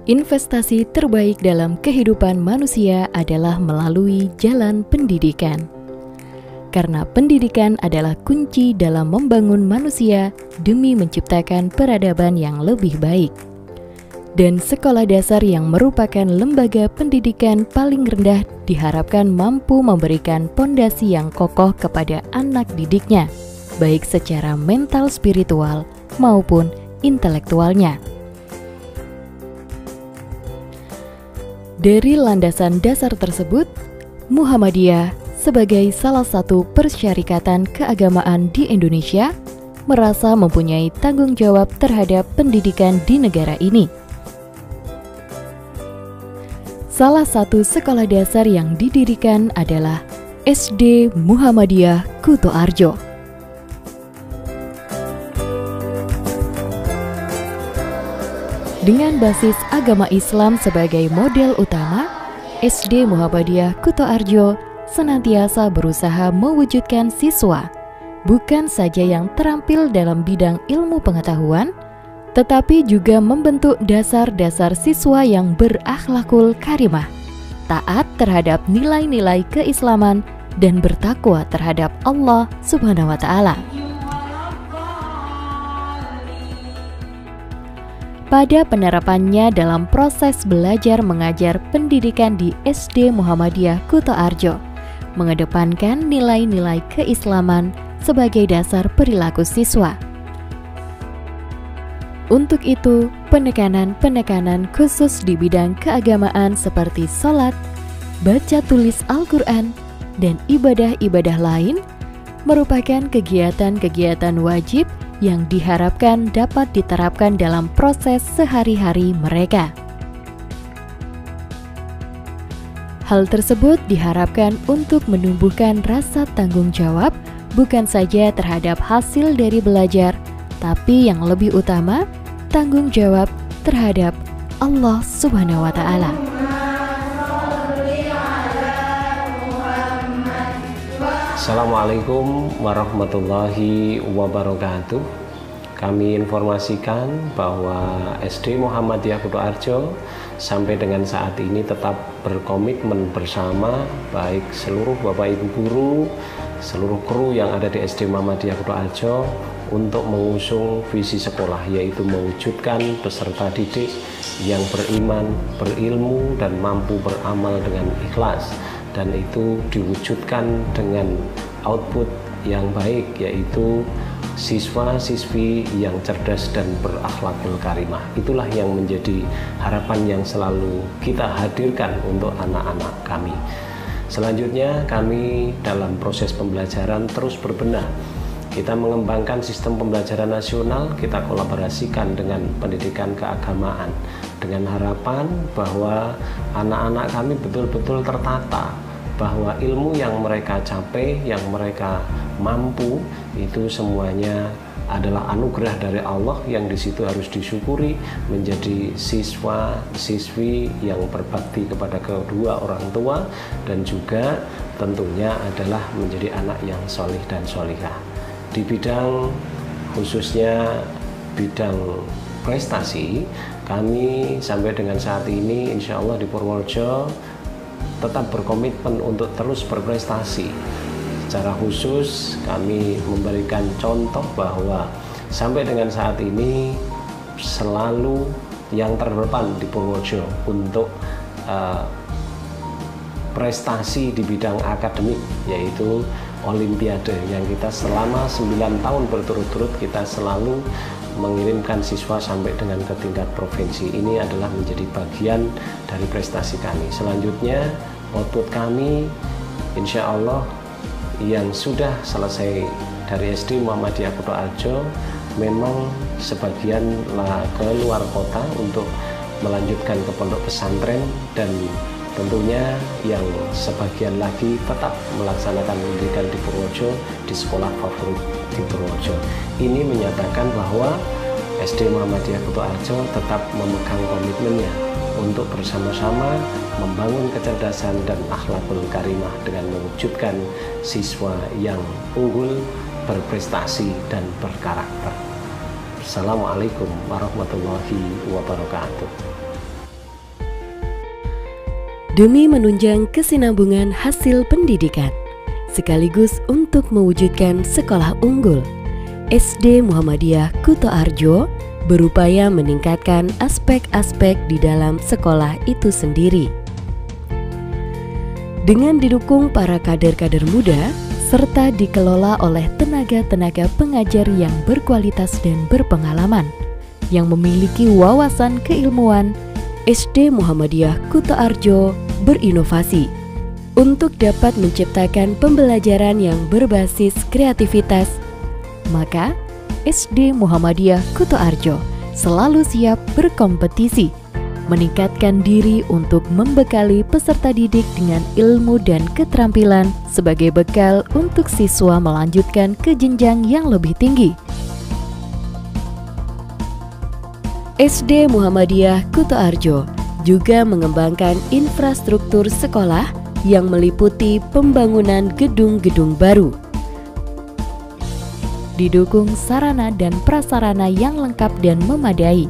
Investasi terbaik dalam kehidupan manusia adalah melalui jalan pendidikan. Karena pendidikan adalah kunci dalam membangun manusia demi menciptakan peradaban yang lebih baik. Dan sekolah dasar yang merupakan lembaga pendidikan paling rendah diharapkan mampu memberikan pondasi yang kokoh kepada anak didiknya, baik secara mental spiritual maupun intelektualnya. Dari landasan dasar tersebut, Muhammadiyah sebagai salah satu persyarikatan keagamaan di Indonesia merasa mempunyai tanggung jawab terhadap pendidikan di negara ini. Salah satu sekolah dasar yang didirikan adalah SD Muhammadiyah Kutoarjo. Dengan basis agama Islam sebagai model utama, SD Muhammadiyah Kutoarjo senantiasa berusaha mewujudkan siswa bukan saja yang terampil dalam bidang ilmu pengetahuan, tetapi juga membentuk dasar-dasar siswa yang berakhlakul karimah, taat terhadap nilai-nilai keislaman, dan bertakwa terhadap Allah Subhanahu wa Ta'ala. Pada penerapannya dalam proses belajar mengajar pendidikan di SD Muhammadiyah Kutoarjo, mengedepankan nilai-nilai keislaman sebagai dasar perilaku siswa. Untuk itu, penekanan khusus di bidang keagamaan seperti sholat, baca tulis Al-Quran, dan ibadah-ibadah lain merupakan kegiatan-kegiatan wajib yang diharapkan dapat diterapkan dalam proses sehari-hari mereka. Hal tersebut diharapkan untuk menumbuhkan rasa tanggung jawab bukan saja terhadap hasil dari belajar, tapi yang lebih utama, tanggung jawab terhadap Allah Subhanahu wa Ta'ala. Assalamualaikum warahmatullahi wabarakatuh. Kami informasikan bahwa SD Muhammadiyah Kutoarjo sampai dengan saat ini tetap berkomitmen bersama baik seluruh Bapak Ibu guru, seluruh kru yang ada di SD Muhammadiyah Kutoarjo untuk mengusung visi sekolah, yaitu mewujudkan peserta didik yang beriman, berilmu, dan mampu beramal dengan ikhlas. Dan itu diwujudkan dengan output yang baik, yaitu siswa-siswi yang cerdas dan berakhlakul karimah. Itulah yang menjadi harapan yang selalu kita hadirkan untuk anak-anak kami. Selanjutnya kami dalam proses pembelajaran terus berbenah. Kita mengembangkan sistem pembelajaran nasional, kita kolaborasikan dengan pendidikan keagamaan dengan harapan bahwa anak-anak kami betul-betul tertata, bahwa ilmu yang mereka capai, yang mereka mampu, itu semuanya adalah anugerah dari Allah yang di situ harus disyukuri, menjadi siswa-siswi yang berbakti kepada kedua orang tua, dan juga tentunya adalah menjadi anak yang solih dan solihah. Di bidang khususnya bidang prestasi, kami sampai dengan saat ini insya Allah di Purworejo tetap berkomitmen untuk terus berprestasi. Secara khusus kami memberikan contoh bahwa sampai dengan saat ini selalu yang terdepan di Purworejo untuk prestasi di bidang akademik, yaitu Olimpiade, yang kita selama 9 tahun berturut-turut kita selalu mengirimkan siswa sampai dengan ke tingkat provinsi. Ini adalah menjadi bagian dari prestasi kami. Selanjutnya output kami insya Allah yang sudah selesai dari SD Muhammadiyah Kutoarjo memang sebagian ke luar kota untuk melanjutkan ke pondok pesantren, dan tentunya yang sebagian lagi tetap melaksanakan pendidikan di Purworejo di sekolah favorit di Purworejo. Ini menyatakan bahwa SD Muhammadiyah Kutoarjo tetap memegang komitmennya untuk bersama-sama membangun kecerdasan dan akhlakul karimah dengan mewujudkan siswa yang unggul, berprestasi, dan berkarakter. Assalamualaikum warahmatullahi wabarakatuh. Demi menunjang kesinambungan hasil pendidikan, sekaligus untuk mewujudkan sekolah unggul, SD Muhammadiyah Kuto Arjo berupaya meningkatkan aspek-aspek di dalam sekolah itu sendiri. Dengan didukung para kader-kader muda, serta dikelola oleh tenaga-tenaga pengajar yang berkualitas dan berpengalaman, yang memiliki wawasan keilmuan, SD Muhammadiyah Kuto Arjo berinovasi untuk dapat menciptakan pembelajaran yang berbasis kreativitas. Maka, SD Muhammadiyah Kuto Arjo selalu siap berkompetisi, meningkatkan diri untuk membekali peserta didik dengan ilmu dan keterampilan sebagai bekal untuk siswa melanjutkan ke jenjang yang lebih tinggi. SD Muhammadiyah Kuto Arjo juga mengembangkan infrastruktur sekolah yang meliputi pembangunan gedung-gedung baru, didukung sarana dan prasarana yang lengkap dan memadai,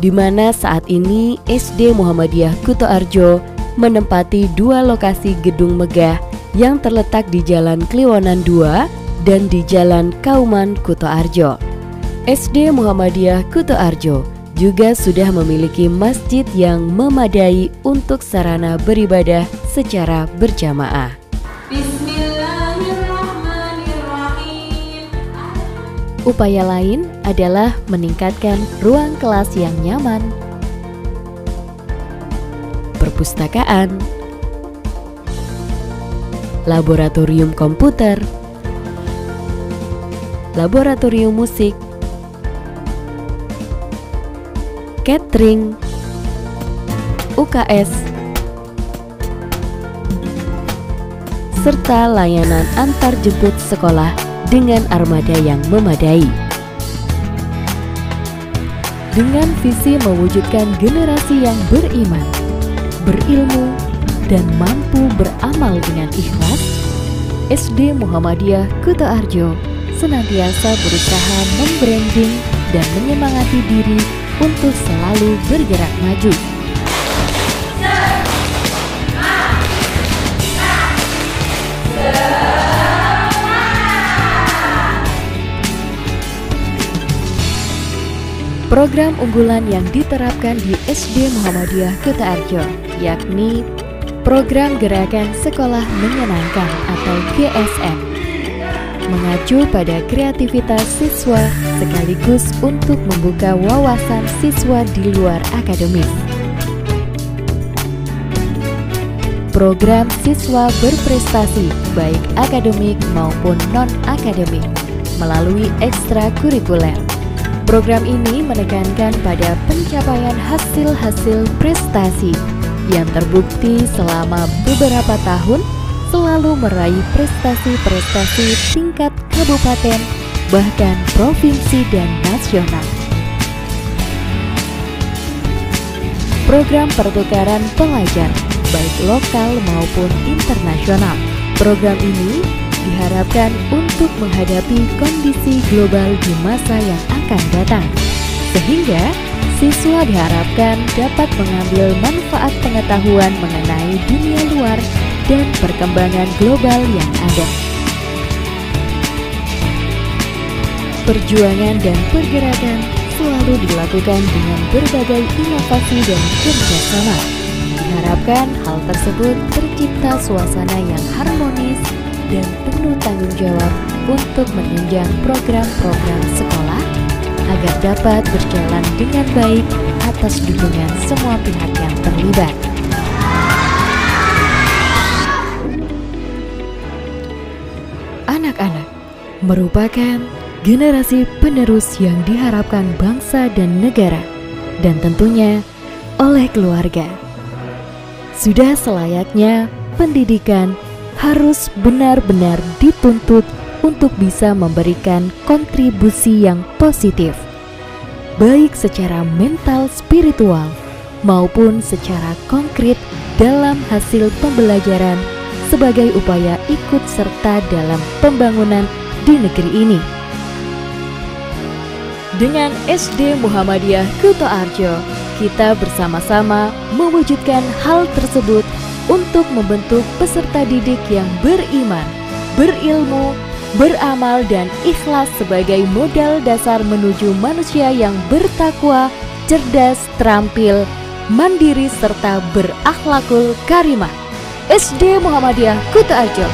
di mana saat ini SD Muhammadiyah Kuto Arjo menempati 2 lokasi gedung megah yang terletak di Jalan Kliwonan 2 dan di Jalan Kauman Kuto Arjo. SD Muhammadiyah Kuto Arjo juga sudah memiliki masjid yang memadai untuk sarana beribadah secara berjamaah. Upaya lain adalah meningkatkan ruang kelas yang nyaman, perpustakaan, laboratorium komputer, laboratorium musik, catering, UKS, serta layanan antar jemput sekolah dengan armada yang memadai. Dengan visi mewujudkan generasi yang beriman, berilmu, dan mampu beramal dengan ikhlas, SD Muhammadiyah Kuto Arjo senantiasa berusaha membranding dan menyemangati diri untuk selalu bergerak maju. Program unggulan yang diterapkan di SD Muhammadiyah Kuto Arjo yakni Program Gerakan Sekolah Menyenangkan atau GSM, mengacu pada kreativitas siswa sekaligus untuk membuka wawasan siswa di luar akademis. Program Siswa Berprestasi baik akademik maupun non-akademik melalui ekstrakurikuler. Program ini menekankan pada pencapaian hasil-hasil prestasi yang terbukti selama beberapa tahun selalu meraih prestasi-prestasi tingkat kabupaten, bahkan provinsi dan nasional. Program pertukaran pelajar, baik lokal maupun internasional. Program ini diharapkan untuk menghadapi kondisi global di masa yang akan datang, sehingga siswa diharapkan dapat mengambil manfaat pengetahuan mengenai dunia luar dan perkembangan global yang ada. Perjuangan dan pergerakan selalu dilakukan dengan berbagai inovasi dan kerjasama. Diharapkan hal tersebut tercipta suasana yang harmonis dan penuh tanggung jawab untuk menunjang program-program sekolah agar dapat berjalan dengan baik atas dukungan semua pihak yang terlibat. Anak-anak merupakan generasi penerus yang diharapkan bangsa dan negara, dan tentunya oleh keluarga. Sudah selayaknya pendidikan harus benar-benar dituntut untuk bisa memberikan kontribusi yang positif, baik secara mental spiritual maupun secara konkret dalam hasil pembelajaran sebagai upaya ikut serta dalam pembangunan di negeri ini. Dengan SD Muhammadiyah Kuto Arjo, kita bersama-sama mewujudkan hal tersebut untuk membentuk peserta didik yang beriman, berilmu, beramal, dan ikhlas sebagai modal dasar menuju manusia yang bertakwa, cerdas, terampil, mandiri, serta berakhlakul karimah. SD Muhammadiyah Kutoarjo.